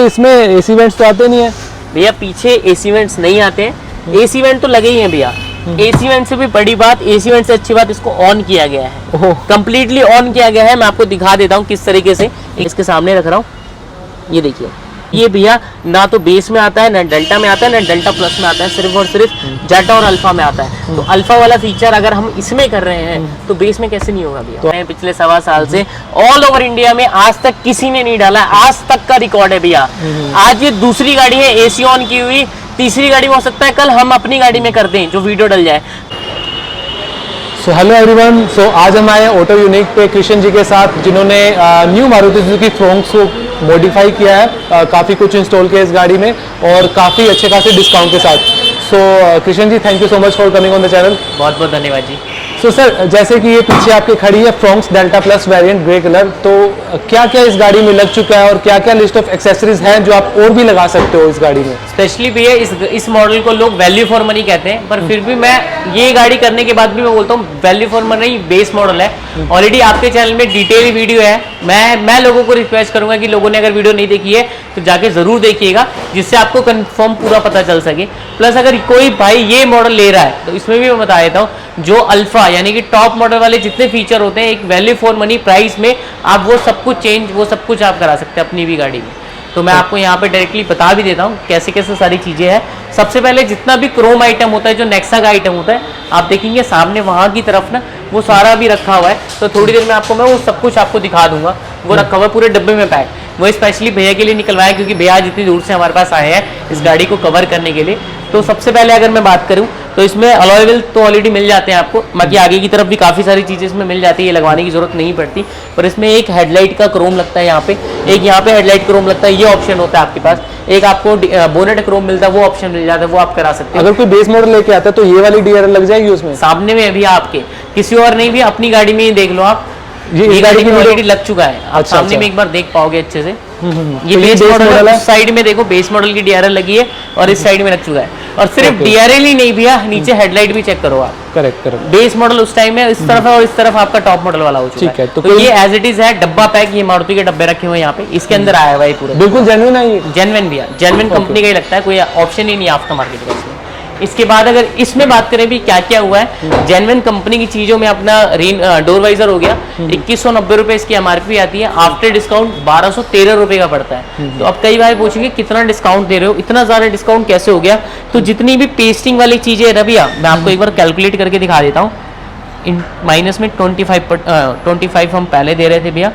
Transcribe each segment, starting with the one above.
इसमें AC vents तो आते नहीं है भैया, पीछे एसी वेंट्स नहीं आते हैं, एसी वेंट तो लगे ही हैं भैया। एसी वेंट से भी बड़ी बात, एसी वेंट से अच्छी बात, इसको ऑन किया गया है, कंप्लीटली ऑन किया गया है। मैं आपको दिखा देता हूँ किस तरीके से, इसके सामने रख रहा हूँ, ये देखिए। ये भैया ना तो बेस में आता है, ना डेल्टा में आता है, ना डेल्टा प्लस में आता है, सिर्फ और सिर्फ जेटा और अल्फा में आता है। तो अल्फा वाला फीचर अगर हम इसमें कर रहे हैं तो बेस में कैसे नहीं होगा भैया। तो पिछले 1.25 साल से ऑल ओवर इंडिया में आज तक किसी ने नहीं डाला, आज तक का रिकॉर्ड है भैया। आज ये दूसरी गाड़ी है एसी ऑन की हुई, तीसरी गाड़ी में हो सकता है कल हम अपनी गाड़ी में कर दें जो वीडियो डल जाए। सो हेलो एवरीवन, सो आज हम आए ऑटो यूनिक पे कृष्ण जी के साथ, जिन्होंने न्यू मारुति सुजुकी फ्रोंक्स को मॉडिफाई किया है, काफ़ी कुछ इंस्टॉल किया इस गाड़ी में और काफ़ी अच्छे खासे डिस्काउंट के साथ। So Krishna ji, thank you so much for coming on the channel. बहुत बहुत धन्यवाद जी। सो सर, जैसे कि ये पीछे आपके खड़ी है Fronx delta plus variant grey colour, तो क्या क्या इस गाड़ी में लग चुका है और क्या क्या लिस्ट ऑफ एक्सेसरीज हैं जो आप और भी लगा सकते हो इस गाड़ी में? स्पेशली भैया इस मॉडल को लोग वैल्यू फॉर मनी कहते हैं, पर फिर भी मैं ये गाड़ी करने के बाद भी मैं बोलता हूँ value for money base model है। ऑलरेडी आपके चैनल में डिटेल वीडियो है। मैं लोगों को रिक्वेस्ट करूंगा कि लोगों ने अगर वीडियो नहीं देखी है तो जाके जरूर देखिएगा, जिससे आपको कंफर्म पूरा पता चल सके। प्लस अगर कोई भाई ये मॉडल ले रहा है तो इसमें भी मैं बता देता हूँ, जो अल्फा यानी कि टॉप मॉडल वाले जितने फीचर होते हैं, एक वैल्यू फॉर मनी प्राइस में आप वो सब कुछ चेंज, वो सब कुछ आप करा सकते हैं अपनी भी गाड़ी में। तो मैं आपको यहाँ पे डायरेक्टली बता भी देता हूँ कैसे कैसे सारी चीज़ें हैं। सबसे पहले जितना भी क्रोम आइटम होता है, जो नेक्सा का आइटम होता है, आप देखेंगे सामने वहाँ की तरफ ना वो सारा भी रखा हुआ है। तो थोड़ी देर में आपको मैं वो सब कुछ आपको दिखा दूंगा। वो रखा हुआ है पूरे डब्बे में पैक, वो स्पेशली भैया के लिए निकलवाया क्योंकि भैया जितनी दूर से हमारे पास आए हैं इस गाड़ी को कवर करने के लिए। तो सबसे पहले अगर मैं बात करूं तो इसमें अलॉय व्हील तो ऑलरेडी मिल जाते हैं आपको, बाकी आगे की तरफ भी काफ़ी सारी चीज़ें इसमें मिल जाती है, ये लगवाने की जरूरत नहीं पड़ती। पर इसमें एक हेडलाइट का क्रोम लगता है यहाँ पे, एक यहाँ पे हेडलाइट क्रोम लगता है, ये ऑप्शन होता है आपके पास। एक आपको बोनेट क्रोम मिलता है, वो ऑप्शन मिल जाता है, वो आप करा सकते हैं। अगर कोई बेस मॉडल लेके आता है तो ये वाली डीआरएल लग जाएगी उसमें? सामने में अभी आपके किसी और नहीं भी, अपनी गाड़ी में ही देख लो आप, ये गाड़ी में ऑलरेडी लग चुका है। आप सामने में एक बार देख पाओगे अच्छे से। ये बेस मॉडल है, साइड में देखो बेस मॉडल की डीआरएल लगी है और इस साइड में लग चुका है। और सिर्फ डीआरएल ही नहीं भैया, नीचे हेडलाइट भी चेक करो आप। करेक्ट। बेस मॉडल उस टाइम में इस तरफ है और इस तरफ आपका टॉप मॉडल वाला हो चुका है। तो ये एज इट इज है, डब्बा पैक, ये मारुति के डब्बे रखे हुए हैं यहाँ पे, इसके अंदर आया हुआ है पूरा। बिल्कुल जेन्युइन है ये, जेन्युइन भैया, जेन्युइन कंपनी का ही लगता है, कोई ऑप्शन ही नहीं आफ्टर मार्केट का। इसके बाद अगर इसमें बात करें भी क्या क्या हुआ है, जेन्युइन कंपनी की चीजों में अपना डोर वाइजर हो गया, 2190 रुपए इसकी एमआरपी आती है, आफ्टर डिस्काउंट 1213 रुपए का पड़ता है। तो अब कई भाई पूछेंगे कितना डिस्काउंट दे रहे हो, इतना ज्यादा डिस्काउंट कैसे हो गया? तो जितनी भी पेस्टिंग वाली चीजें है ना भैया, मैं आपको एक बार कैलकुलेट करके दिखा देता हूँ। इन माइनस में 25 हम पहले दे रहे थे भैया,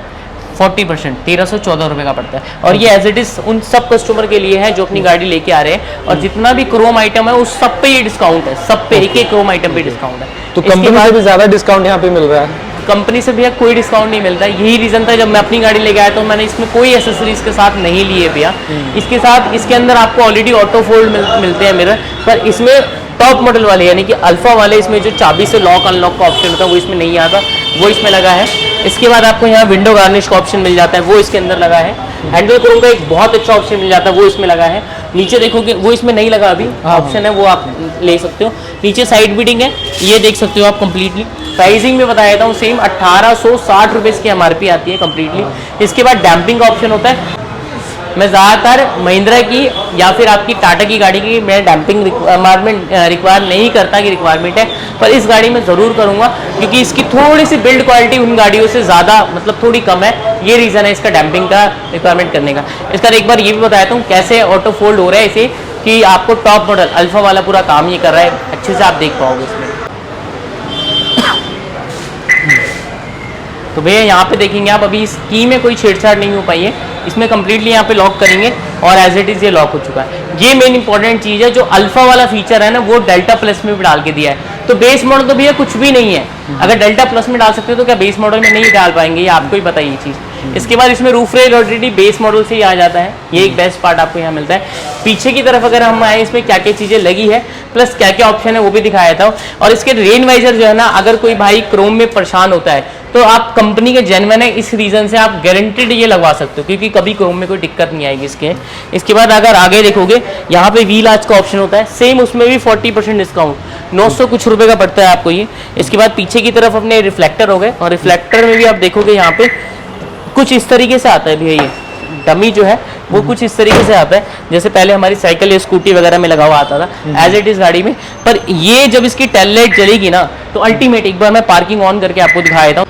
40% 1314 रुपए का पड़ता है। और ये एज इट इज उन सब कस्टमर के लिए है जो अपनी गाड़ी लेके आ रहे हैं, और जितना भी क्रोम आइटम है उस सब पे ये डिस्काउंट है, सब पे एक एक क्रोम आइटम पे डिस्काउंट है। तो कंपनी से भी ज्यादा डिस्काउंट यहाँ पे मिल रहा है? कंपनी से भैया कोई डिस्काउंट नहीं मिलता है। यही रीजन था जब मैं अपनी गाड़ी लेके आया तो मैंने इसमें कोई एसेसरीज के साथ नहीं लिए भैया। इसके साथ इसके अंदर आपको ऑलरेडी ऑटो फोल्ड मिलते हैं मिरर, पर इसमें टॉप मॉडल वाले यानी कि अल्फा वाले, इसमें जो चाबी से लॉक अनलॉक का ऑप्शन होता है वो इसमें नहीं आता, वो इसमें लगा है। इसके बाद आपको यहाँ विंडो गार्निश का ऑप्शन मिल जाता है, वो इसके अंदर लगा है। हैंडल क्रोम का एक बहुत अच्छा ऑप्शन मिल जाता है, वो इसमें लगा है। नीचे देखोगे वो इसमें नहीं लगा, अभी ऑप्शन है, वो आप ले सकते हो। नीचे साइड बीडिंग है, ये देख सकते हो आप कंप्लीटली। प्राइसिंग में बता देता हूँ, सेम 1860 रुपये इसकी एमआरपी आती है कंप्लीटली। इसके बाद डैम्पिंग का ऑप्शन होता है। मैं ज़्यादातर महिंद्रा की या फिर आपकी टाटा की गाड़ी की मैं डैम्पिंग रिक्वायर नहीं करता कि रिक्वायरमेंट है, पर इस गाड़ी में ज़रूर करूँगा क्योंकि इसकी थोड़ी सी बिल्ड क्वालिटी उन गाड़ियों से ज़्यादा मतलब थोड़ी कम है, ये रीज़न है इसका डैम्पिंग का रिक्वायरमेंट करने का। इसका एक बार ये भी बताता हूँ कैसे ऑटो फोल्ड हो रहा है इसे, कि आपको टॉप मॉडल अल्फा वाला पूरा काम ये कर रहा है, अच्छे से आप देख पाओगे इसमें। तो भैया यहाँ पे देखेंगे आप, अभी इस की में कोई छेड़छाड़ नहीं हो पाई है, इसमें कंप्लीटली यहाँ पे लॉक करेंगे और एज इट इज ये लॉक हो चुका है। ये मेन इंपॉर्टेंट चीज़ है, जो अल्फा वाला फीचर है ना वो डेल्टा प्लस में भी डाल के दिया है। तो बेस मॉडल तो भैया कुछ भी नहीं है, अगर डेल्टा प्लस में डाल सकते हो तो क्या बेस मॉडल में नहीं डाल पाएंगे, ये आपको ही पता है ये चीज़। इसके बाद इसमें roof rail already base model से ही आ जाता है, ये एक बेस्ट पार्ट आपको यहाँ मिलता है। पीछे की तरफ अगर हम आए, इसमें क्या क्या चीज़ें लगी है प्लस क्या क्या ऑप्शन है वो भी दिखाया था। और इसके रेन वाइजर जो है ना, अगर कोई भाई क्रोम में परेशान होता है तो आप कंपनी के जेन्युइन है, इस रीजन से आप गारंटेड ये लगवा सकते हो क्योंकि कभी क्रोम में कोई दिक्कत नहीं आएगी इसके। इसके बाद अगर आगे देखोगे यहाँ पे व्हील आर्च का ऑप्शन होता है, सेम उसमें भी 40% डिस्काउंट, 900 कुछ रुपए का पड़ता है आपको ये। इसके बाद पीछे की तरफ अपने रिफ्लेक्टर हो गए, और रिफ्लेक्टर में भी आप देखोगे यहाँ पे कुछ इस तरीके से आता है भैया, ये डमी जो है वो कुछ इस तरीके से आता है जैसे पहले हमारी साइकिल या स्कूटी वगैरह में लगा हुआ आता था एज इट इज गाड़ी में। पर ये जब इसकी टेल लाइट जलेगी ना तो अल्टीमेट, एक बार मैं पार्किंग ऑन करके आपको दिखा देता हूँ।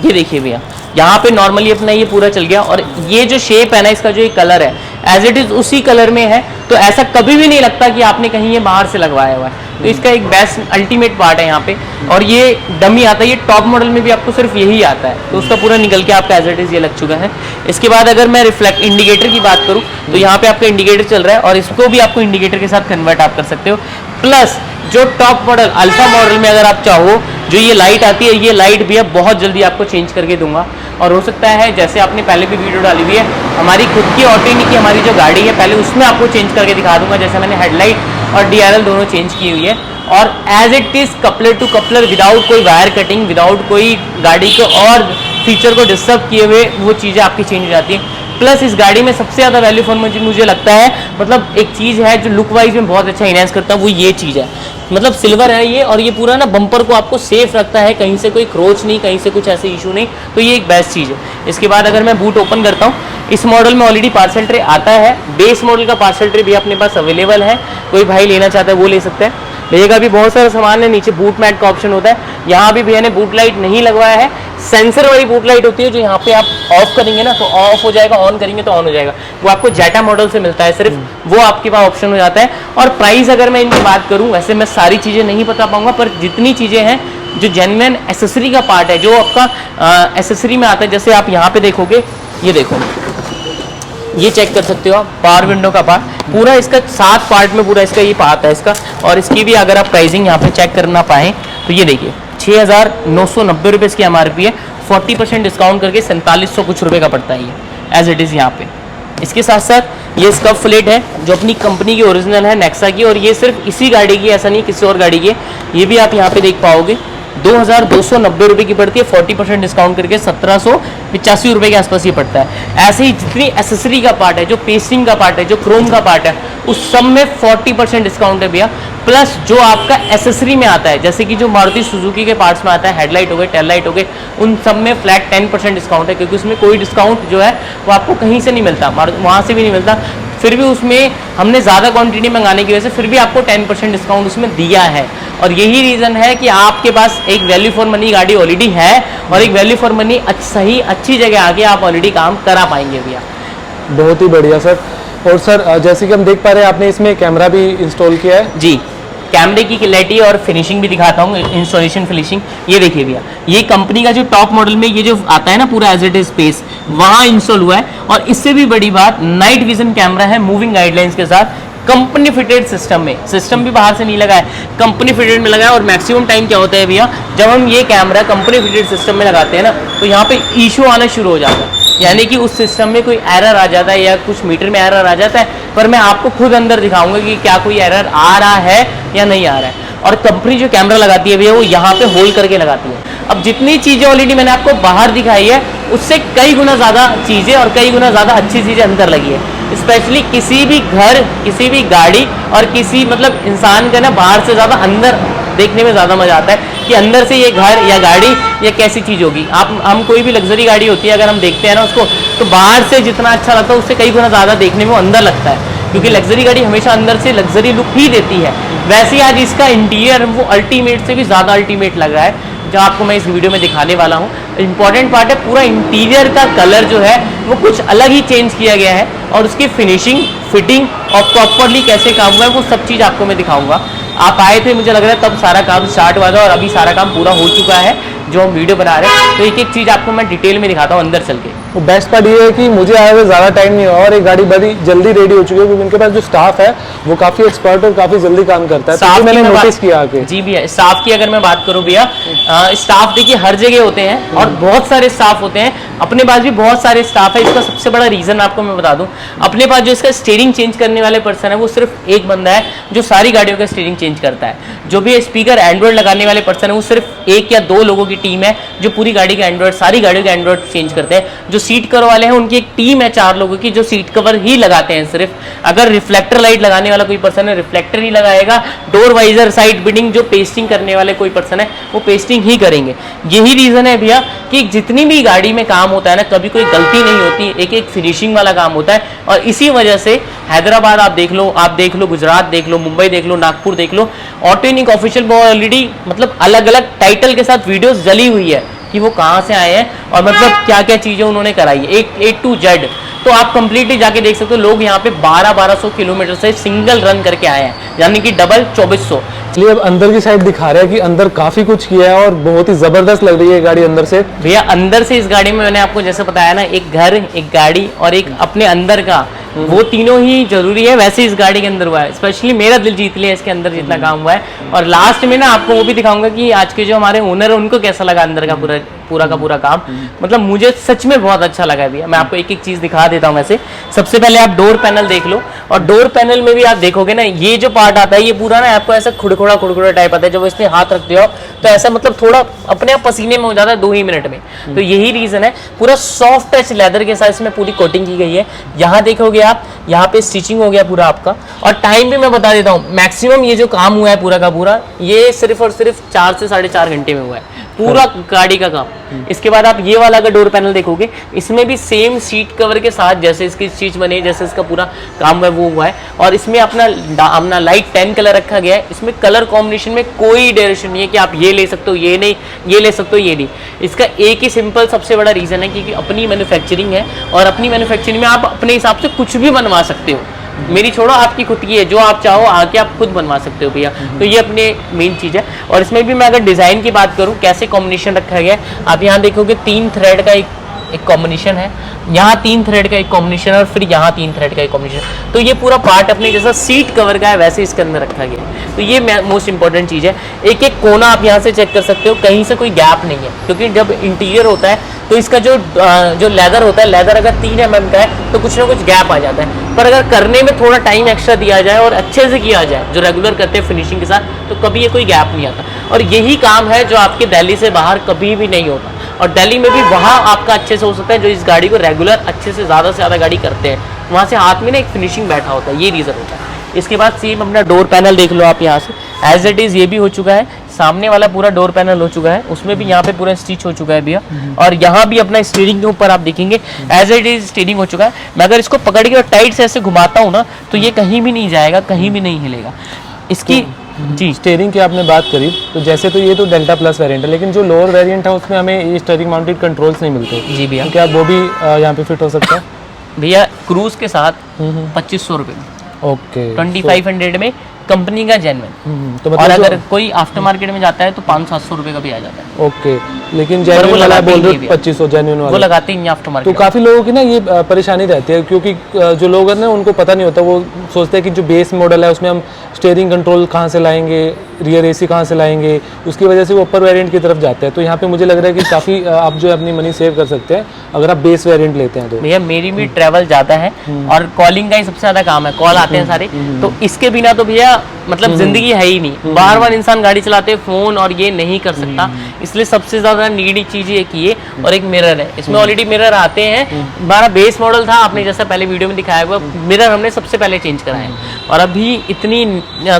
ये देखिए भैया, यहाँ पे नॉर्मली अपना ये पूरा चल गया और ये जो शेप है ना, इसका जो ये कलर है एज इट इज उसी कलर में है, तो ऐसा कभी भी नहीं लगता कि आपने कहीं ये बाहर से लगवाया हुआ है। तो इसका एक बेस्ट अल्टीमेट पार्ट है यहाँ पे। और ये डमी आता है, ये टॉप मॉडल में भी आपको सिर्फ यही आता है, तो उसका पूरा निकल के आपका एज इट इज ये लग चुका है। इसके बाद अगर मैं रिफ्लेक्ट इंडिकेटर की बात करूँ तो यहाँ पे आपका इंडिकेटर चल रहा है और इसको भी आपको इंडिकेटर के साथ कन्वर्ट आप कर सकते हो। प्लस जो टॉप मॉडल अल्फा मॉडल में अगर आप चाहो, जो ये लाइट आती है, ये लाइट भी अब बहुत जल्दी आपको चेंज करके दूंगा। और हो सकता है जैसे आपने पहले भी वीडियो डाली हुई है, हमारी खुद की ऑटोनी की हमारी जो गाड़ी है पहले उसमें आपको चेंज करके दिखा दूंगा, जैसे मैंने हेडलाइट और DRL दोनों चेंज की हुई है। और as it is coupler to coupler, without कोई वायर कटिंग, विदाउट कोई गाड़ी को और फीचर को डिस्टर्ब किए हुए वो चीज़ें आपकी चेंज हो जाती हैं। प्लस इस गाड़ी में सबसे ज़्यादा वैल्यू फॉर मुझे लगता है, मतलब एक चीज़ है जो लुक वाइज में बहुत अच्छा इनहेंस करता है, वो ये चीज़ है। मतलब सिल्वर है ये, और ये पूरा ना बम्पर को आपको सेफ रखता है, कहीं से कोई क्रोच नहीं, कहीं से कुछ ऐसे इशू नहीं, तो ये एक बेस्ट चीज़ है। इसके बाद अगर मैं बूट ओपन करता हूँ, इस मॉडल में ऑलरेडी पार्सल ट्रे आता है, बेस मॉडल का पार्सल ट्रे भी अपने पास अवेलेबल है, कोई भाई लेना चाहता है वो ले सकता है। भैया का भी बहुत सारा सामान है, नीचे बूट मैट का ऑप्शन होता है, यहाँ भी भैया ने बूट लाइट नहीं लगवाया है, सेंसर वाली बूट लाइट होती है जो यहाँ पे आप ऑफ करेंगे ना तो ऑफ हो जाएगा, ऑन करेंगे तो ऑन हो जाएगा, वो आपको जेटा मॉडल से मिलता है, सिर्फ वो आपके पास ऑप्शन हो जाता है। और प्राइस अगर मैं इनकी बात करूँ, वैसे मैं सारी चीज़ें नहीं बता पाऊंगा, पर जितनी चीज़ें हैं जो जेन्युइन एसेसरी का पार्ट है, जो आपका एसेसरी में आता है, जैसे आप यहाँ पे देखोगे, ये देखो, ये चेक कर सकते हो आप, पावर विंडो का पार्ट पूरा इसका 7 पार्ट में पूरा इसका ये पार्ट है इसका। और इसकी भी अगर आप प्राइसिंग यहाँ पे चेक करना पाएँ तो ये देखिए 6,990 रुपये इसकी MRP है, 40% डिस्काउंट करके 4700 कुछ रुपये का पड़ता है ये एज इट इज़ यहाँ पे। इसके साथ साथ ये स्कफ प्लेट है जो अपनी कंपनी की ओरिजिनल है, नेक्सा की, और ये सिर्फ इसी गाड़ी की, ऐसा नहीं किसी और गाड़ी की है। ये भी आप यहाँ पे देख पाओगे 2,290 रुपये की पड़ती है, 40% डिस्काउंट करके 1,785 रुपये के आसपास ये पड़ता है। ऐसे ही जितनी एसेसरी का पार्ट है, जो पेस्टिंग का पार्ट है, जो क्रोम का पार्ट है, उस सब में 40% डिस्काउंट है भैया। प्लस जो आपका एसेसरी में आता है, जैसे कि जो मारुति सुजुकी के पार्ट्स में आता है, हेडलाइट हो गए, टेल लाइट हो गए, उन सब में फ्लैट 10% डिस्काउंट है, क्योंकि उसमें कोई डिस्काउंट जो है वो आपको कहीं से नहीं मिलता, वहाँ से भी नहीं मिलता। फिर भी उसमें हमने ज़्यादा क्वांटिटी मंगाने की वजह से फिर भी आपको 10% डिस्काउंट उसमें दिया है। और यही रीज़न है कि आपके पास एक वैल्यू फॉर मनी गाड़ी ऑलरेडी है, और एक वैल्यू फॉर मनी सही अच्छी जगह आके आप ऑलरेडी काम करा पाएंगे भैया। बहुत ही बढ़िया सर। और सर जैसे कि हम देख पा रहे हैं, आपने इसमें कैमरा भी इंस्टॉल किया है। जी, कैमरे की क्लैरिटी और फिनिशिंग भी दिखाता हूँ, इंस्टॉलेशन फिनिशिंग। ये देखिए भैया, ये कंपनी का जो टॉप मॉडल में ये जो आता है ना पूरा एज इट इज स्पेस, वहाँ इंस्टॉल हुआ है। और इससे भी बड़ी बात, नाइट विजन कैमरा है मूविंग गाइडलाइंस के साथ, कंपनी फिटेड सिस्टम में, सिस्टम भी बाहर से नहीं लगा है, कंपनी फिटेड में लगा है। और मैक्सिमम टाइम क्या होता है भैया, जब हम ये कैमरा कंपनी फिटेड सिस्टम में लगाते हैं ना, तो यहाँ पे इशू आना शुरू हो जाता है, यानी कि उस सिस्टम में कोई एरर आ जाता है या कुछ मीटर में एरर आ जाता है। पर मैं आपको खुद अंदर दिखाऊंगा कि क्या कोई एरर आ रहा है या नहीं आ रहा है। और कंपनी जो कैमरा लगाती है भैया, वो यहाँ पे होल्ड करके लगाती है। अब जितनी चीज़ें ऑलरेडी मैंने आपको बाहर दिखाई है, उससे कई गुना ज़्यादा चीज़ें और कई गुना ज़्यादा अच्छी चीज़ें अंदर लगी है। स्पेशली किसी भी घर, किसी भी गाड़ी और किसी मतलब इंसान का ना बाहर से ज़्यादा अंदर देखने में ज़्यादा मज़ा आता है कि अंदर से ये घर या गाड़ी या कैसी चीज़ होगी। हम कोई भी लग्जरी गाड़ी होती है, अगर हम देखते हैं ना उसको, तो बाहर से जितना अच्छा लगता है उससे कई गुना ज़्यादा देखने में वो अंदर लगता है, क्योंकि लग्जरी गाड़ी हमेशा अंदर से लग्जरी लुक ही देती है। वैसे ही आज इसका इंटीरियर वो अल्टीमेट से भी ज़्यादा अल्टीमेट लग रहा है, जो आपको मैं इस वीडियो में दिखाने वाला हूँ। इंपॉर्टेंट पार्ट है, पूरा इंटीरियर का कलर जो है वो कुछ अलग ही चेंज किया गया है, और उसकी फिनिशिंग, फिटिंग और प्रॉपरली कैसे काम हुआ है वो सब चीज़ आपको मैं दिखाऊंगा। आप आए थे, मुझे लग रहा है तब सारा काम स्टार्ट हुआ था, और अभी सारा काम पूरा हो चुका है जो हम वीडियो बना रहे हैं। तो एक एक चीज़ आपको मैं डिटेल में दिखाता हूँ अंदर चल के। तो बेस्ट पार्ट ये है कि मुझे आए हुए ज़्यादा टाइम नहीं हुआ और एक गाड़ी बड़ी जल्दी रेडी हो चुकी है, क्योंकि उनके पास जो स्टाफ है वो काफ़ी एक्सपर्ट और काफ़ी जल्दी काम करता है। तो मैंने नोटिस किया आके। जी भैया, स्टाफ की अगर मैं बात करूँ भैया, स्टाफ देखिए हर जगह होते हैं और बहुत सारे स्टाफ होते हैं। अपने पास भी बहुत सारे स्टाफ है। इसका सबसे बड़ा रीज़न आपको मैं बता दूं, अपने पास जो इसका स्टीयरिंग चेंज करने वाले पर्सन है वो सिर्फ एक बंदा है जो सारी गाड़ियों का स्टीयरिंग चेंज करता है। जो भी स्पीकर एंड्रॉइड लगाने वाले पर्सन है वो सिर्फ 1 या 2 लोगों की टीम है जो पूरी गाड़ी का एंड्रॉइड, सारी गाड़ियों का एंड्रॉइड चेंज करते हैं। जो सीट कवर वाले हैं उनकी एक टीम है 4 लोगों की जो सीट कवर ही लगाते हैं सिर्फ। अगर रिफ्लेक्टर लाइट लगाने वाला कोई पर्सन है, रिफ्लेक्टर ही लगाएगा। डोर वाइजर, साइड बिडिंग, जो पेस्टिंग करने वाले कोई पर्सन है वो पेस्टिंग ही करेंगे। यही रीजन है भैया कि जितनी भी गाड़ी में काम काम होता है ना, कभी कोई गलती नहीं होती, एक एक फिनिशिंग वाला काम होता है। और इसी वजह से हैदराबाद आप देख लो, गुजरात देख लो, मुंबई देख लो, नागपुर देख लो, ऑटो यूनिक ऑफिशियल ऑलरेडी मतलब अलग अलग टाइटल के साथ वीडियोस जली हुई है कि वो कहाँ से आए हैं और मतलब क्या क्या चीज़ें उन्होंने कराई है, एक A to Z। तो आप कंप्लीटली जाके देख सकते हो, लोग यहाँ पे 1200 किलोमीटर से सिंगल रन करके आए हैं, यानी कि डबल 2400। चलिए अब अंदर की साइड दिखा रहा है कि अंदर काफ़ी कुछ किया है और बहुत ही ज़बरदस्त लग रही है गाड़ी अंदर से। भैया अंदर से इस गाड़ी में मैंने आपको जैसे बताया ना, एक घर, एक गाड़ी और एक अपने अंदर का, वो तीनों ही जरूरी है। वैसे इस गाड़ी के अंदर हुआ है, स्पेशली मेरा दिल जीत लिया इसके अंदर जितना काम हुआ है। और लास्ट में ना आपको वो भी दिखाऊंगा कि आज के जो हमारे ओनर है उनको कैसा लगा अंदर का पूरा काम। मतलब मुझे सच में बहुत अच्छा लगा भैया। मैं आपको एक एक चीज दिखा देता हूँ। वैसे सबसे पहले आप डोर पैनल देख लो, और डोर पैनल में भी आप देखोगे ना, ये जो पार्ट आता है ये पूरा ना आपको ऐसा खुड़खुड़ा टाइप आता है। जब इसमें हाथ रखते हो तो ऐसा मतलब थोड़ा अपने आप पसीने में हो जाता है 2 ही मिनट में। तो यही रीजन है। पूरा सॉफ्ट टच लेदर के साथ इसमें पूरी कोटिंग की गई है। यहाँ देखोगे आप, यहाँ पे स्टिचिंग हो गया पूरा आपका। और टाइम भी मैं बता देता हूँ, मैक्सिमम ये जो काम हुआ है पूरा का पूरा, ये सिर्फ और सिर्फ 4 से 4.5 घंटे में हुआ है पूरा गाड़ी का काम। इसके बाद आप ये वाला अगर डोर पैनल देखोगे, इसमें भी सेम सीट कवर के साथ जैसे इसकी चीज बने, जैसे इसका पूरा काम है वो हुआ है। और इसमें अपना लाइट 10 कलर रखा गया है। इसमें कलर कॉम्बिनेशन में कोई डायरेक्शन नहीं है कि आप ये ले सकते हो, ये नहीं, ये ले सकते हो, ये नहीं। इसका एक ही सिंपल सबसे बड़ा रीजन है कि अपनी मैन्युफैक्चरिंग है, और अपनी मैन्युफैक्चरिंग में आप अपने हिसाब से कुछ भी बनवा सकते हो। मेरी छोड़ो, आपकी खुद की है, जो आप चाहो आके आप खुद बनवा सकते हो भैया। तो ये अपने मेन चीज़ है। और इसमें भी मैं अगर डिज़ाइन की बात करूँ, कैसे कॉम्बिनेशन रखा गया है, आप यहाँ देखोगे 3 थ्रेड का एक कॉम्बिनेशन है, यहाँ 3 थ्रेड का एक कॉम्बिनेशन है, और फिर यहाँ 3 थ्रेड का एक कॉम्बिनेशन। तो ये पूरा पार्ट अपने जैसा सीट कवर का है वैसे इसके अंदर रखा गया है। तो ये मोस्ट इंपॉर्टेंट चीज़ है। एक एक कोना आप यहाँ से चेक कर सकते हो, कहीं से कोई गैप नहीं है, क्योंकि जब इंटीरियर होता है तो इसका जो लेदर होता है, लेदर अगर 3 mm का है तो कुछ ना कुछ गैप आ जाता है। पर अगर करने में थोड़ा टाइम एक्स्ट्रा दिया जाए और अच्छे से किया जाए, जो रेगुलर करते हैं फिनिशिंग के साथ, तो कभी ये कोई गैप नहीं आता। और यही काम है जो आपके दिल्ली से बाहर कभी भी नहीं होता। और दिल्ली में भी वहाँ आपका अच्छे से हो सकता है, जो इस गाड़ी को रेगुलर अच्छे से ज़्यादा गाड़ी करते हैं, वहाँ से हाथ में ना एक फिनिशिंग बैठा होता है, ये रीज़न होता है। इसके बाद सेम अपना डोर पैनल देख लो आप यहाँ से, एज इट इज़ ये भी हो चुका है। सामने वाला पूरा डोर पैनल हो चुका है, उसमें भी यहाँ पे पूरा स्टिच हो चुका है भैया। और यहाँ भी अपना स्टीयरिंग के ऊपर आप देखेंगे एज इट इज स्टीयरिंग हो चुका है। मैं अगर इसको पकड़ के टाइट से ऐसे घुमाता हूँ ना, तो ये कहीं भी नहीं जाएगा, कहीं भी नहीं हिलेगा। इसकी जी स्टीयरिंग की आपने बात करी, तो जैसे तो ये तो डेल्टा प्लस वेरिएंट है, लेकिन जो लोअर वेरिएंट है उसमें हमें ये स्टीयरिंग माउंटेड कंट्रोल्स नहीं मिलते। जी भैया, तो क्या वो भी यहाँ पे फिट हो सकता है? भैया क्रूज के साथ 2500 रुपये, ओके, 2500 में कंपनी का जेन्युइन। तो और मतलब अगर कोई आफ्टर मार्केट में जाता है तो 500-700 रुपये का भी आ जाता है। ओके, लेकिन जेन्युइन वाला बोल रहे हो 2500 जेन्युइन वाला, वो लगाते ही नहीं आफ्टर तो मार्केट। काफ़ी लोगों की ना ये परेशानी रहती है, क्योंकि जो लोग हैं ना उनको पता नहीं होता, वो सोचते हैं कि जो बेस मॉडल है उसमें हम स्टीयरिंग कंट्रोल कहाँ से लाएंगे, रियर एसी कहाँ से लाएंगे, उसकी वजह से वो अपर वेरिएंट की तरफ जाते हैं। तो यहाँ पे मुझे लग रहा है कि काफ़ी आप जो है अपनी मनी सेव कर सकते हैं अगर आप बेस वेरिएंट लेते हैं तो। भैया मेरी भी ट्रैवल ज़्यादा है और कॉलिंग का ही सबसे ज़्यादा काम है, कॉल आते हैं सारे, तो इसके बिना तो भैया मतलब जिंदगी है ही नहीं। बार इंसान गाड़ी चलाते फोन और ये नहीं कर सकता, इसलिए सबसे ज़्यादा नीडी चीज़ एक ये और एक मिरर है। इसमें ऑलरेडी मिरर आते हैं। हमारा बेस मॉडल था, आपने जैसा पहले वीडियो में दिखाया हुआ, मिरर हमने सबसे पहले चेंज कराया है। और अभी इतनी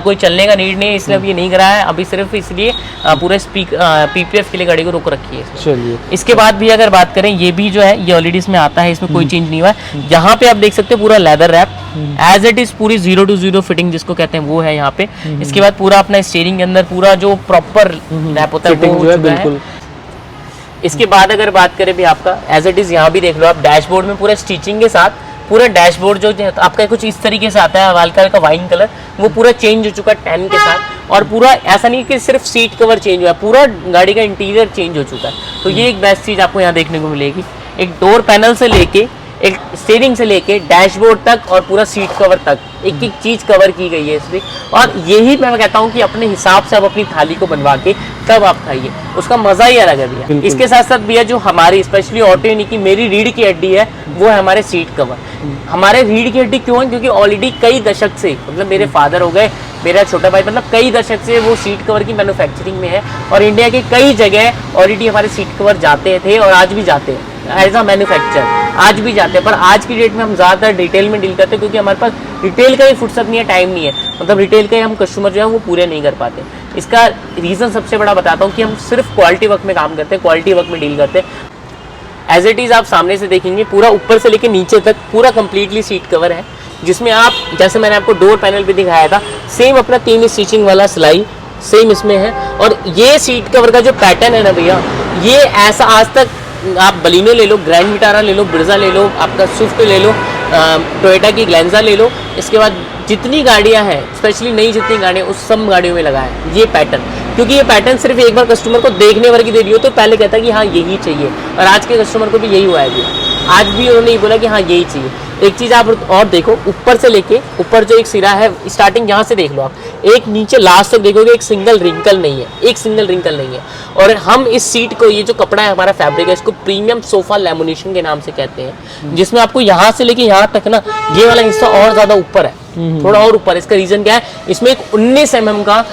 कोई चलने का नीड नहीं है, इसलिए अभी ये नहीं कराया है। अभी सिर्फ इसलिए पूरे PPF के लिए गाड़ी को रोक रखी है। चलिए, इसके बाद भी अगर बात करें, ये भी जो है ये ऑलरेडी इसमें आता है, इसमें कोई चेंज नहीं हुआ है। यहाँ पे आप देख सकते हैं पूरा leather wrap as it is, पूरी 0 to 0 फिटिंग जिसको कहते हैं वो है यहाँ पे। इसके बाद पूरा अपना स्टीयरिंग के अंदर पूरा जो प्रॉपर रैप होता है वो हो चुका है। इसके बाद अगर बात करें भी आपका एज इट इज, यहाँ भी देख लो आप, डैशबोर्ड में पूरा स्टिचिंग के साथ पूरा डैशबोर्ड जो आपका कुछ इस तरीके से आता है, हल्का का वाइन कलर, वो पूरा चेंज हो चुका है 10 के साथ। और पूरा ऐसा नहीं कि सिर्फ सीट कवर चेंज हुआ है, पूरा गाड़ी का इंटीरियर चेंज हो चुका है। तो ये एक बेस्ट चीज़ आपको यहाँ देखने को मिलेगी। एक डोर पैनल से लेके, एक स्टीयरिंग से लेके डैशबोर्ड तक और पूरा सीट कवर तक एक एक चीज कवर की गई है इसमें। और यही मैं कहता हूँ कि अपने हिसाब से आप अपनी थाली को बनवा के तब आप खाइए, उसका मजा ही अलग है भैया। इसके साथ साथ भैया जो हमारी स्पेशली ऑटो यूनिक की मेरी रीढ़ की हड्डी है वो है हमारे सीट कवर। हमारे रीढ़ की हड्डी क्यों है? क्योंकि ऑलरेडी कई दशक से, मतलब मेरे फादर हो गए, मेरा छोटा भाई, मतलब कई दशक से वो सीट कवर की मैन्युफैक्चरिंग में है। और इंडिया के कई जगह ऑलरेडी हमारे सीट कवर जाते थे और आज भी जाते हैं एज अ मैन्युफैक्चर, आज भी जाते हैं। पर आज की डेट में हम ज़्यादातर डिटेल में डील करते हैं, क्योंकि हमारे पास रिटेल का ही फुर्सत नहीं है, टाइम नहीं है, मतलब रिटेल के हम कस्टमर जो है वो पूरे नहीं कर पाते। इसका रीज़न सबसे बड़ा बताता हूँ कि हम सिर्फ क्वालिटी वर्क में काम करते हैं, क्वालिटी वर्क में डील करते हैं। एज इट इज आप सामने से देखेंगे पूरा ऊपर से लेके नीचे तक पूरा कंप्लीटली सीट कवर है, जिसमें आप जैसे मैंने आपको डोर पैनल पे दिखाया था सेम अपना 3 स्टिचिंग वाला सिलाई सेम इसमें है। और ये सीट कवर का जो पैटर्न है ना भैया, ये ऐसा आज तक आप बलिनो ले लो, ग्रैंड विटारा ले लो, ब्रिजा ले लो, आपका स्विफ्ट ले लो, टोयोटा की ग्लेंजा ले लो, इसके बाद जितनी गाड़ियां हैं स्पेशली नई जितनी गाड़ियां उस सब गाड़ियों में लगा है ये पैटर्न। क्योंकि ये पैटर्न सिर्फ एक बार कस्टमर को देखने भर की दे रही हो तो पहले कहता है कि हाँ यही चाहिए, और आज के कस्टमर को भी यही हुआ है भैया। आज भी उन्होंने ये बोला कि हाँ यही चाहिए। एक चीज़ आप और देखो, ऊपर से लेके ऊपर जो एक सिरा है स्टार्टिंग यहाँ से देख लो आप, एक नीचे लास्ट तक देखोगे एक सिंगल रिंकल नहीं है, एक सिंगल रिंकल नहीं है। और हम इस सीट को, ये जो कपड़ा है हमारा फैब्रिक है, इसको प्रीमियम सोफा लेमिनेशन के नाम से कहते हैं, जिसमें आपको यहाँ से लेके यहाँ तक ना ये वाला हिस्सा और ज़्यादा ऊपर है, थोड़ा और ऊपर। इसका रीज़न क्या है, इसमें एक 19 mm का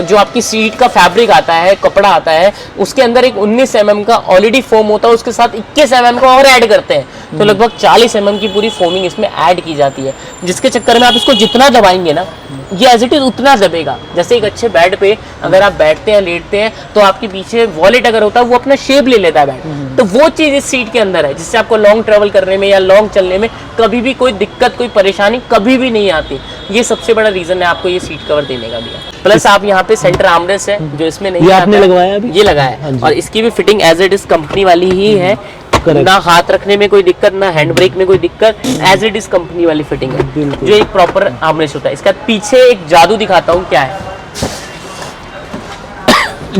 जो आपकी सीट का फैब्रिक आता है, कपड़ा आता है, उसके अंदर एक 19 mm का ऑलरेडी फोम होता है, उसके साथ 21 mm का और ऐड करते हैं, तो लगभग 40 mm की पूरी फोमिंग इसमें ऐड की जाती है, जिसके चक्कर में आप इसको जितना दबाएंगे ना ये एज इट इज उतना दबेगा। जैसे एक अच्छे बेड पे अगर आप बैठते हैं, लेटते हैं, तो आपके पीछे वॉलेट अगर होता है वो अपना शेप ले लेता है बेड, तो वो चीज़ इस सीट के अंदर है, जिससे आपको लॉन्ग ट्रेवल करने में या लॉन्ग चलने में कभी भी कोई दिक्कत, कोई परेशानी कभी भी नहीं आती। ये सबसे बड़ा रीजन है आपको ये सीट कवर देने का भी है। प्लस आप यहाँ पे सेंटर आर्मरेस्ट है जो इसमें नहीं, ये आपने लगवाया अभी? ये लगाया है, और इसकी भी fitting as it is company वाली ही है, ना हाथ रखने में कोई दिक्कत, ना हैंड ब्रेक में कोई दिक्कत, एज इट इज कंपनी वाली फिटिंग है जो एक प्रॉपर आर्मरेस्ट होता है। इसका पीछे एक जादू दिखाता हूँ क्या है।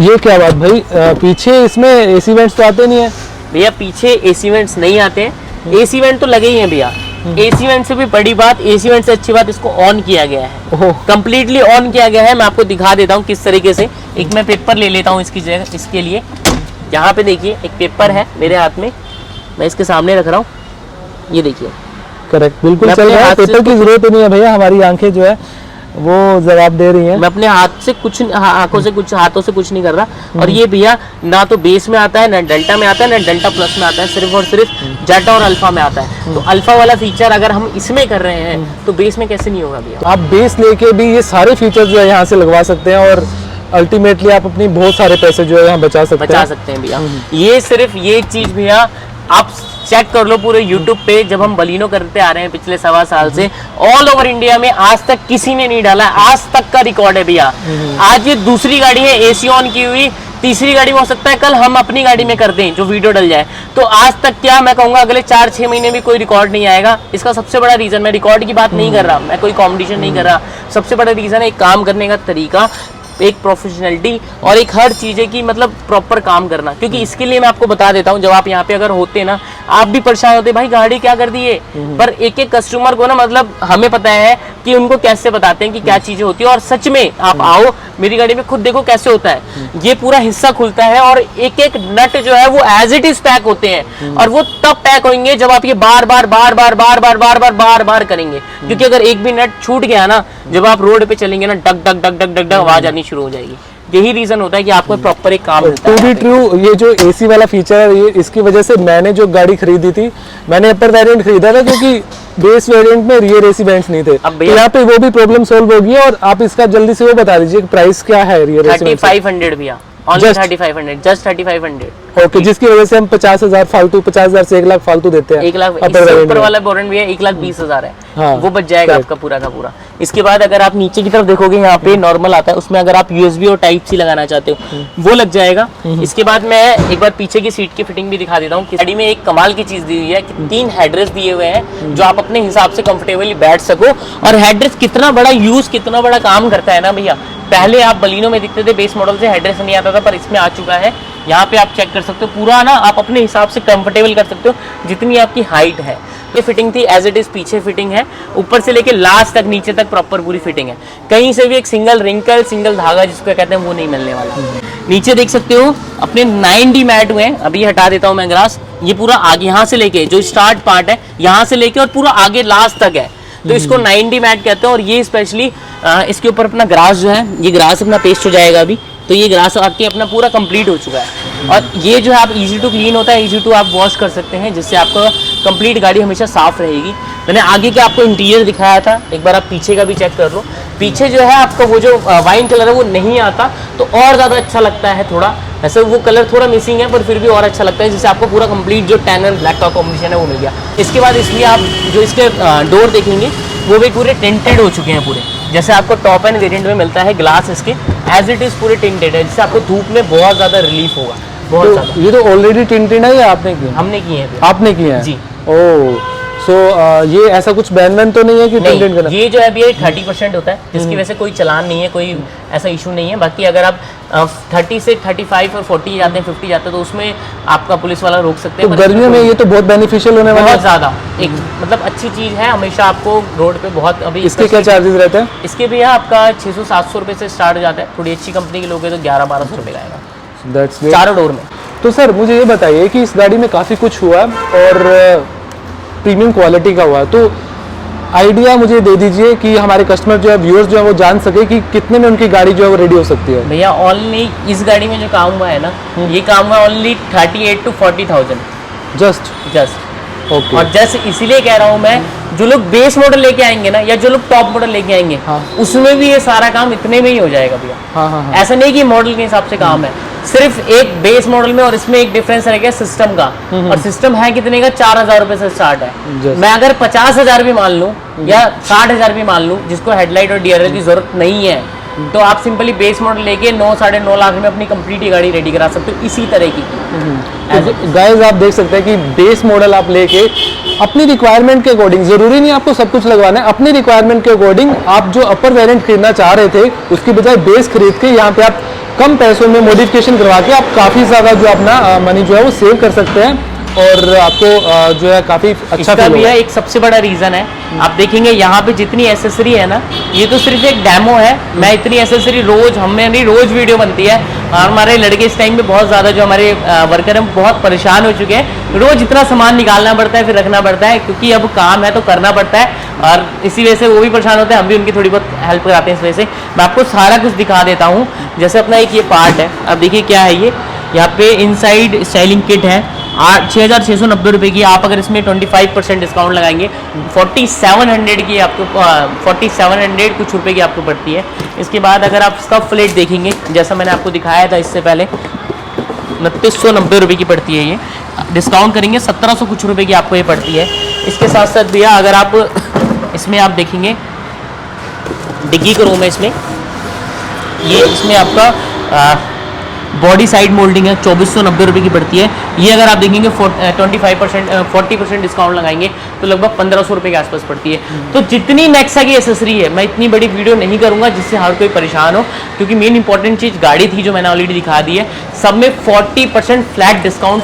ये क्या बात भाई, पीछे इसमें एसी वेंट्स तो आते नहीं है भैया? पीछे एसी वेंट्स नहीं आते हैं, एसी वेंट तो लगे ही हैं भैया। एसी वेंट से भी बड़ी बात, एसी वेंट से अच्छी बात, इसको ऑन किया गया है, कंप्लीटली ऑन किया गया है। मैं आपको दिखा देता हूँ किस तरीके से। एक मैं पेपर ले लेता हूँ इसकी जगह, इसके लिए यहाँ पे देखिए एक पेपर है मेरे हाथ में, मैं इसके सामने रख रहा हूँ, ये देखिए। करेक्ट, बिल्कुल चल रहा है, पेपर की जरूरत नहीं है भैया, हमारी आंखें जो है वो जवाब दे रही हैं। मैं अपने हाथ से कुछ, आंखों से कुछ, हाथों से कुछ नहीं कर रहा। और ये भैया ना तो बेस में आता है, ना डेल्टा में आता है, ना डेल्टा प्लस में आता है, सिर्फ और सिर्फ जेटा और अल्फा में आता है। तो अल्फा वाला फीचर अगर हम इसमें कर रहे हैं तो बेस में कैसे नहीं होगा भैया? आप बेस लेके भी ये सारे फीचर्स जो है यहाँ से लगवा सकते हैं, और अल्टीमेटली आप अपनी बहुत सारे पैसे जो है यहाँ बचा सकते हैं भैया। ये सिर्फ ये चीज भैया आप चेक कर लो पूरे YouTube पे, जब हम बलिनो करते आ रहे हैं पिछले 1.25 साल से, ऑल ओवर इंडिया में आज तक किसी ने नहीं डाला, आज तक का रिकॉर्ड है भैया। आज ये दूसरी गाड़ी है एसी ऑन की हुई, तीसरी गाड़ी में हो सकता है कल हम अपनी गाड़ी में कर दें जो वीडियो डल जाए। तो आज तक क्या मैं कहूँगा अगले 4-6 महीने में कोई रिकॉर्ड नहीं आएगा। इसका सबसे बड़ा रीजन, मैं रिकॉर्ड की बात नहीं कर रहा, मैं कोई कॉम्पिटिशन नहीं कर रहा, सबसे बड़ा रीजन है एक काम करने का तरीका, एक प्रोफेशनलिटी, और एक हर चीज़ें की मतलब प्रॉपर काम करना। क्योंकि इसके लिए मैं आपको बता देता हूँ, जब आप यहाँ पे अगर होते ना, आप भी परेशान होते भाई गाड़ी क्या कर दी है, पर एक एक कस्टमर को ना मतलब हमें पता है कि उनको कैसे बताते हैं कि क्या चीज़ें होती है। और सच में आप आओ मेरी गाड़ी में खुद देखो कैसे होता है, ये पूरा हिस्सा खुलता है और एक एक नट जो है वो एज इट इज पैक होते हैं, और वो तब पैक होंगे जब आप ये बार बार करेंगे। क्योंकि अगर एक भी नट छूट गया ना, जब आप रोड पे चलेंगे ना, duck duck duck duck duck duck आवाज आनी शुरू हो जाएगी। यही रीजन होता है कि आपको प्रॉपर एक काम मिलता है। टू बी ट्रू, ये जो एसी वाला फीचर है, ये इसकी वजह से मैंने जो गाड़ी खरीदी थी, मैंने अपर वेरिएंट खरीदा था, क्योंकि बेस वेरिएंट में रियर एसी वेंट्स नहीं थे। अब तो यहाँ पे वो भी प्रॉब्लम सॉल्व होगी। और आप इसका जल्दी से वो बता दीजिए प्राइस क्या है रियर एसी वेंट? 3500 भैया, ओनली 3500, जस्ट 3500। ओके, जिसकी वजह से हम 50,000 फालतू, 50,000 से 1 लाख फालतू देते हैं। 1 लाख ऊपर वाला वारंट भी है, 1,20,000 है। हाँ, वो बच जाएगा आपका पूरा का पूरा। इसके बाद अगर आप नीचे की तरफ देखोगे, यहाँ पे नॉर्मल आता है, उसमें अगर आप यूएसबी और टाइप सी लगाना चाहते हो वो लग जाएगा। इसके बाद मैं एक बार पीछे की सीट की फिटिंग भी दिखा देता हूँ। गाड़ी में एक कमाल की चीज दी हुई है कि 3 हेडरेस्ट दिए हुए हैं जो आप अपने हिसाब से कंफर्टेबली बैठ सको। और हेडरेस्ट कितना बड़ा यूज, कितना बड़ा काम करता है ना भैया। पहले आप बलिनो में दिखते थे बेस मॉडल से हेडरेस्ट नहीं आता था, पर इसमें आ चुका है। यहाँ पे आप चेक कर सकते हो पूरा ना, आप अपने हिसाब से कंफर्टेबल कर सकते हो जितनी आपकी हाइट है। ये फिटिंग थी एज इट इज, पीछे फिटिंग है, ऊपर से लेके लास्ट तक नीचे तक प्रॉपर पूरी फिटिंग है। कहीं से भी एक सिंगल रिंकल, सिंगल धागा जिसको कहते हैं वो नहीं मिलने वाला। नीचे देख सकते हो अपने 9D मैट हुए हैं, अभी हटा देता हूँ मैं ग्रास। ये पूरा आगे यहाँ से लेके जो स्टार्ट पार्ट है यहाँ से लेके और पूरा आगे लास्ट तक है, तो इसको 9D मैट कहते हैं। और ये स्पेशली इसके ऊपर अपना ग्रास जो है, ये ग्रास अपना पेस्ट हो जाएगा अभी, तो ये ग्रास आपके अपना पूरा कंप्लीट हो चुका है। और ये जो है आप इजी टू क्लीन होता है, इजी टू आप वॉश कर सकते हैं, जिससे आपका कंप्लीट गाड़ी हमेशा साफ रहेगी। मैंने आगे का आपको इंटीरियर दिखाया था, एक बार आप पीछे का भी चेक कर लो। पीछे जो है आपका वो जो वाइन कलर है वो नहीं आता, तो और ज़्यादा अच्छा लगता है थोड़ा। ऐसे वो कलर थोड़ा मिसिंग है पर फिर भी और अच्छा लगता है, जिससे आपको पूरा कंप्लीट जो टैन एंड ब्लैक का कॉम्बिनेशन है वो मिल गया। इसके बाद इसमें आप जो इसके डोर देखेंगे वो भी पूरे टिंटेड हो चुके हैं पूरे, जैसे आपको टॉप एंड वेरिएंट में मिलता है ग्लास इसके एज इट इज़ पूरे टिंटेड है, जिससे आपको धूप में बहुत ज़्यादा रिलीफ होगा, बहुत ज़्यादा। ये तो ऑलरेडी टिंटेड है या आपने किया? हमने किए हैं। आपने किए हैं जी। ओह, सो ये ऐसा कुछ बैन वैन तो नहीं है कि टिंटेड करना? ये जो है अभी 30% होता है, जिसकी वजह से कोई चलान नहीं है, कोई ऐसा इशू नहीं है। बाकी अगर आप 30 से 35 और 40 जाते हैं, 50 जाते हैं, तो उसमें आपका पुलिस वाला रोक सकते हैं। तो गर्मियों में ये तो बहुत बेनिफिशियल होने वाला है। बहुत ज़्यादा एक मतलब अच्छी चीज़ है, हमेशा आपको रोड पे बहुत। अभी इसके क्या चार्जेस रहते हैं? इसके भी है आपका 600-700 रुपये से स्टार्ट हो जाता है, थोड़ी अच्छी कंपनी के लोग हैं तो 1100-1200 रुपये का आएगा। दैट्स चारों डोर में। तो सर मुझे ये बताइए कि इस गाड़ी में काफ़ी कुछ हुआ और प्रीमियम क्वालिटी का हुआ है, तो आइडिया मुझे दे दीजिए कि हमारे कस्टमर जो है, व्यूअर्स जो है, वो जान सके कि कितने में उनकी गाड़ी जो है वो रेडी हो सकती है। भैया ओनली इस गाड़ी में जो काम हुआ है ना, ये काम हुआ ओनली 38 to 40,000 जस्ट। ओके। और जस्ट इसीलिए कह रहा हूँ मैं, जो लोग बेस मॉडल लेके आएंगे ना, या जो लोग टॉप मॉडल लेके आएंगे, हाँ। उसमें भी ये सारा काम इतने में ही हो जाएगा भैया। हाँ। ऐसा नहीं कि मॉडल के हिसाब से काम है, सिर्फ एक बेस मॉडल में और इसमें एक डिफरेंस रह गया सिस्टम का। और सिस्टम है कितने का? 4,000 रुपए से स्टार्ट है। Just। मैं अगर 50,000 भी मान लूँ या 60,000 भी मान लूँ, जिसको हेडलाइट और डीआरएल की जरूरत नहीं है, तो आप सिंपली बेस मॉडल लेके 9-9.5 लाख में अपनी कंप्लीट ये गाड़ी रेडी करा सकते हो इसी तरह की। गाइस आप देख सकते हैं कि बेस मॉडल आप लेके अपनी रिक्वायरमेंट के अकॉर्डिंग, जरूरी नहीं आपको सब कुछ लगवाना है, अपनी रिक्वायरमेंट के अकॉर्डिंग आप जो अपर वेरिएंट खरीदना चाह रहे थे उसकी बजाय बेस खरीद के यहाँ पे आप कम पैसों में मॉडिफिकेशन करवा के आप काफ़ी ज़्यादा जो अपना मनी जो है वो सेव कर सकते हैं और आपको जो है काफ़ी अच्छा इसका भी है। एक सबसे बड़ा रीज़न है, आप देखेंगे यहाँ पे जितनी एसेसरी है ना, ये तो सिर्फ एक डेमो है। मैं इतनी एसेसरी रोज हमें रोज वीडियो बनती है और हमारे लड़के इस टाइम पे बहुत ज़्यादा जो हमारे वर्कर हैं बहुत परेशान हो चुके हैं। रोज इतना सामान निकालना पड़ता है, फिर रखना पड़ता है, क्योंकि अब काम है तो करना पड़ता है और इसी वजह से वो भी परेशान होते हैं, हम भी उनकी थोड़ी बहुत हेल्प कराते हैं। इस वजह से मैं आपको सारा कुछ दिखा देता हूँ। जैसे अपना एक ये पार्ट है, अब देखिए क्या है ये, यहाँ पे इनसाइड स्टाइलिंग किट है 6,690 रुपये की। आप अगर इसमें 25% डिस्काउंट लगाएंगे 4700 की आपको 4700 कुछ रुपए की आपको पड़ती है। इसके बाद अगर आप स्कफ प्लेट देखेंगे, जैसा मैंने आपको दिखाया था इससे पहले, 2990 रुपये की पड़ती है ये। डिस्काउंट करेंगे 1700 कुछ रुपए की आपको ये पड़ती है। इसके साथ साथ भैया अगर आप इसमें आप देखेंगे डिग्गी का रूम है इसमें, ये इसमें आपका बॉडी साइड मोल्डिंग है, 2490 रुपये की पड़ती है। ये अगर आप देखेंगे 40% डिस्काउंट लगाएंगे तो लगभग 1500 रुपये के आसपास पड़ती है। तो जितनी नेक्सा की एसेसरी है, मैं इतनी बड़ी वीडियो नहीं करूंगा जिससे हर कोई परेशान हो, क्योंकि मेन इंपॉर्टेंट चीज़ गाड़ी थी जो मैंने ऑलरेडी दिखा दी है। सब में 40% फ्लैट डिस्काउंट,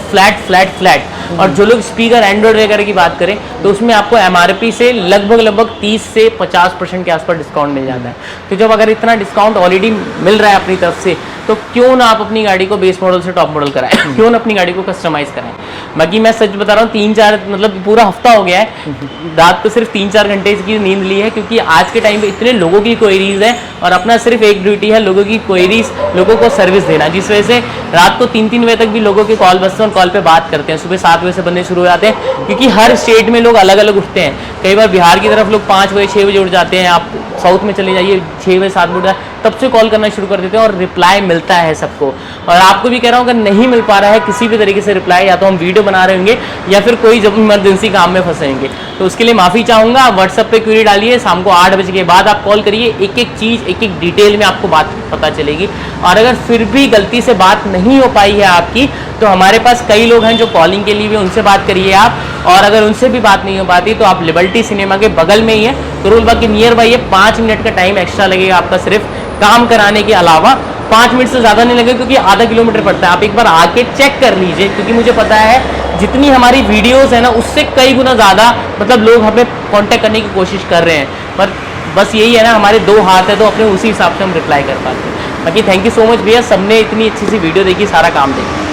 फ्लैट। और जो लोग स्पीकर एंड्रॉइड वगैरह की बात करें तो उसमें आपको MRP से लगभग 30 से 50% के आसपास डिस्काउंट मिल जाता है। तो जब अगर इतना डिस्काउंट ऑलरेडी मिल रहा है अपनी तरफ से, तो क्यों ना आप अपनी गाड़ी को बेस मॉडल से टॉप मॉडल कराएं, क्यों ना अपनी गाड़ी को कस्टमाइज कराएं। बाकी मैं सच बता रहा हूँ, 3-4 मतलब पूरा हफ्ता हो गया है, रात को सिर्फ 3-4 घंटे की नींद ली है, क्योंकि आज के टाइम पे इतने लोगों की क्वेरीज है और अपना सिर्फ एक ड्यूटी है लोगों की क्वेरीज, लोगों को सर्विस देना, जिस वजह से रात को 3-3 बजे तक भी लोगों के कॉल बजते हैं और कॉल पे बात करते हैं। सुबह 7 बजे से बनने शुरू हो जाते हैं, क्योंकि हर स्टेट में लोग अलग अलग उठते हैं। कई बार बिहार की तरफ लोग 5 बजे 6 बजे उठ जाते हैं, आप साउथ में चले जाइए 6 बजे 7 बजे उठ जाए, तब से कॉल करना शुरू कर देते हैं और रिप्लाई मिलता है सबको। और आपको भी कह रहा हूँ, अगर नहीं मिल पा रहा है किसी भी तरीके से रिप्लाई, या तो हम वीडियो बना रहे होंगे या फिर कोई जब इमरजेंसी काम में फंसेंगे, तो उसके लिए माफ़ी चाहूँगा। आप व्हाट्सएप पे क्वेरी डालिए, शाम को 8 बजे के बाद आप कॉल करिए, एक एक चीज़ एक एक डिटेल में आपको बात पता चलेगी। और अगर फिर भी गलती से बात नहीं हो पाई है आपकी, तो हमारे पास कई लोग हैं जो कॉलिंग के लिए भी, उनसे बात करिए आप। और अगर उनसे भी बात नहीं हो पाती तो आप लिबर्टी सिनेमा के बगल में ही है, करोलबाग के नियर बाई है। 5 मिनट का टाइम एक्स्ट्रा लगेगा आपका सिर्फ काम कराने के अलावा, 5 मिनट से ज़्यादा नहीं लगेगा, क्योंकि आधा किलोमीटर पड़ता है। आप एक बार आके चेक कर लीजिए, क्योंकि मुझे पता है जितनी हमारी वीडियोस है ना, उससे कई गुना ज़्यादा मतलब लोग हमें कांटेक्ट करने की कोशिश कर रहे हैं, पर बस यही है ना, हमारे 2 हाथ है तो अपने उसी हिसाब से हम रिप्लाई कर पाते हैं। बाकी थैंक यू सो मच भैया, सबने इतनी अच्छी सी वीडियो देखी, सारा काम देखा,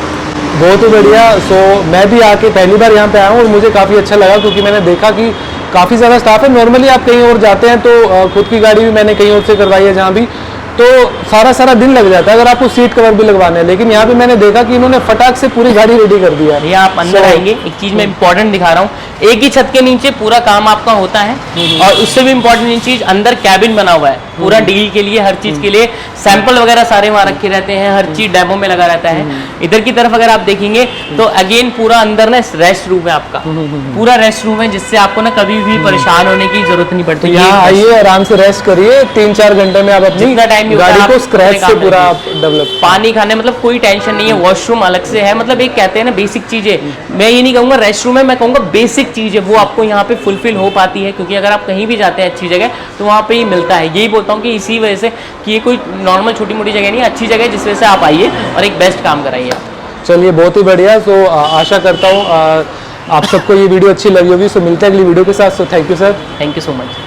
बहुत ही बढ़िया। सो मैं भी आके पहली बार यहाँ पे आया हूँ और मुझे काफ़ी अच्छा लगा, क्योंकि मैंने देखा कि काफ़ी ज़्यादा स्टाफ है। नॉर्मली आप कहीं और जाते हैं तो खुद की गाड़ी भी मैंने कहीं और से करवाई है जहाँ भी, तो सारा दिन लग जाता है अगर आपको सीट कवर भी लगवाना है। लेकिन यहाँ पे मैंने देखा कि इन्होंने फटाक से पूरी गाड़ी रेडी कर दिया है। भैया आप अंदर आएंगे, एक चीज मैं इंपॉर्टेंट दिखा रहा हूँ, एक ही छत के नीचे पूरा काम आपका होता है। और उससे भी इंपॉर्टेंट चीज, अंदर कैबिन बना हुआ है पूरा डील के लिए, हर चीज के लिए, सैंपल वगैरह सारे वहाँ रखे रहते हैं, हर चीज डेमो में लगा रहता है। इधर की तरफ अगर आप देखेंगे तो अगेन पूरा अंदर ना रेस्ट रूम है आपका, पूरा रेस्ट रूम है, जिससे आपको ना कभी भी परेशान होने की जरूरत नहीं पड़ती। यहाँ आइए, आराम से रेस्ट करिए, 3-4 घंटे में आप अपनी गाड़ी को स्क्रैच से पूरा डेवलप। पानी खाने मतलब कोई टेंशन नहीं है, वॉशरूम अलग से है, मतलब एक कहते हैं ना बेसिक चीजें, मैं ये नहीं कहूँगा रेस्ट रूम है, मैं कहूँगा बेसिक चीज है, वो आपको यहाँ पे फुलफिल हो पाती है। क्योंकि अगर आप कहीं भी जाते हैं अच्छी जगह तो वहाँ पे ही मिलता है। यही बोलता हूँ कि इसी वजह से कि ये कोई नॉर्मल छोटी मोटी जगह नहीं है, अच्छी जगह है, जिस वजह से आप आइए और एक बेस्ट काम कराइए। चलिए, बहुत ही बढ़िया। सो आशा करता हूँ आप सबको ये वीडियो अच्छी लगी होगी। सो मिलते हैं अगली वीडियो के साथ। So thank you sir. Thank you so much.